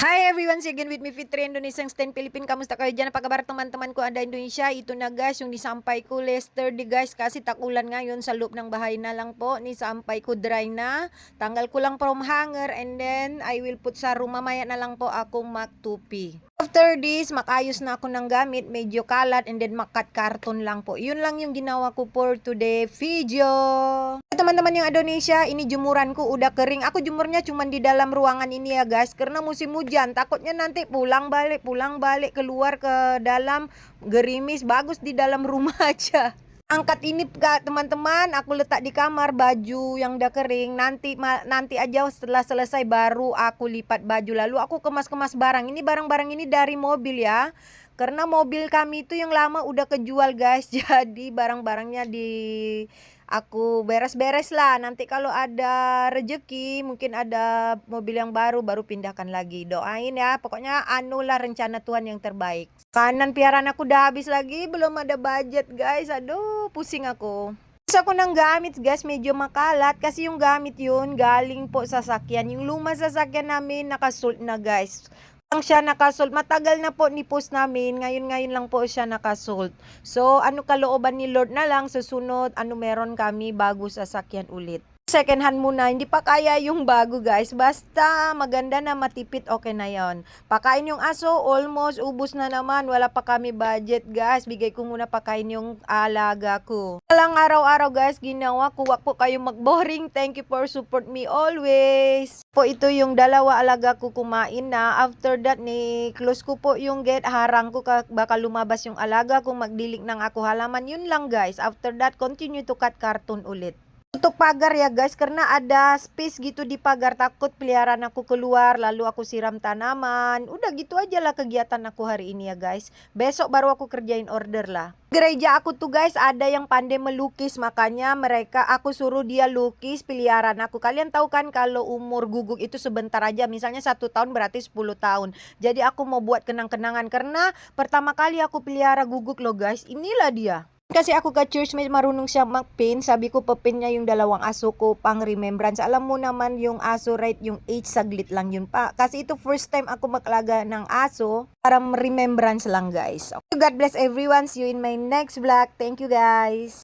Hi everyone, again with me Fitri Indonesia Stand Philippine. Kamusta kayo dyan? Napakabar teman-teman ko ada Indonesia. Ito na guys, yung nisampay ko yesterday guys. Kasi takulan ngayon sa loob ng bahay na lang po. Nisampay ko dry na. Tanggal ko lang from hanger and then I will put sa room. Mamaya na lang po akong magtupi. After this, makayos na ako ng gamit. Medyo kalat and then makat karton lang po. Yun lang yung ginawa ko for today video. Teman-teman yung Indonesia, ini jumuran ko udah kering. Aku jumurnya cuman di dalam ruangan ini ya guys. Karena musim hujan, takutnya nanti pulang balik keluar ke dalam gerimis. Bagus di dalam rumah aja. Angkat ini teman-teman, aku letak di kamar baju yang udah kering. Nanti aja setelah selesai baru aku lipat baju. Lalu aku kemas-kemas barang. Ini barang-barang ini dari mobil ya. Karena mobil kami itu yang lama udah kejual guys. Jadi barang-barangnya aku beres-beres lah. Nanti kalau ada rezeki, mungkin ada mobil yang baru pindahkan lagi. Doain ya. Pokoknya anulah rencana Tuhan yang terbaik. Kanan piaran aku udah habis lagi. Belum ada budget guys. Aduh, pusing aku. Terus ako ng gamit guys, medyo makalat. Kasi yung gamit yun, galing po sa sasakyan. Yung luma sasakyan namin, nakasult na guys. Siya nakasult. Matagal na po ni-post namin. Ngayon lang po siya nakasult. So, kalooban ni Lord na lang. Susunod, meron kami bago sasakyan ulit. Second hand muna. Hindi pa kaya yung bago guys. Basta maganda na matipid, okay na yon. Pakain yung aso, almost ubus na naman. Wala pa kami budget guys. Bigay ko muna pakain yung alaga ko. Lang araw-araw guys, ginawa ko. Wag po kayo mag-boring. Thank you for support me always. Po ito yung dalawa alaga ko kumain na. After that, close ko po yung gate. Harang ko baka lumabas yung alaga kung magdilik ng ako halaman. Yun lang guys. After that, continue to cut carton ulit. Tutup pagar ya guys, karena ada space gitu di pagar. Takut peliharaan aku keluar, lalu aku siram tanaman. Udah gitu aja lah kegiatan aku hari ini ya guys. Besok baru aku kerjain order lah. Gereja aku tuh guys ada yang pandai melukis, makanya aku suruh dia lukis peliharaan aku. Kalian tahu kan kalau umur guguk itu sebentar aja, misalnya 1 tahun berarti 10 tahun. Jadi aku mau buat kenang-kenangan karena pertama kali aku pelihara guguk loh guys. Inilah dia. Kasi ako ka church may marunong siya mag-pin. Sabi ko papin niya yung dalawang aso ko pang remembrance. Alam mo naman yung aso right, yung age saglit lang yun pa. Kasi ito first time ako mag-alaga ng aso para remembrance lang guys. Okay, God bless everyone. See you in my next vlog. Thank you guys.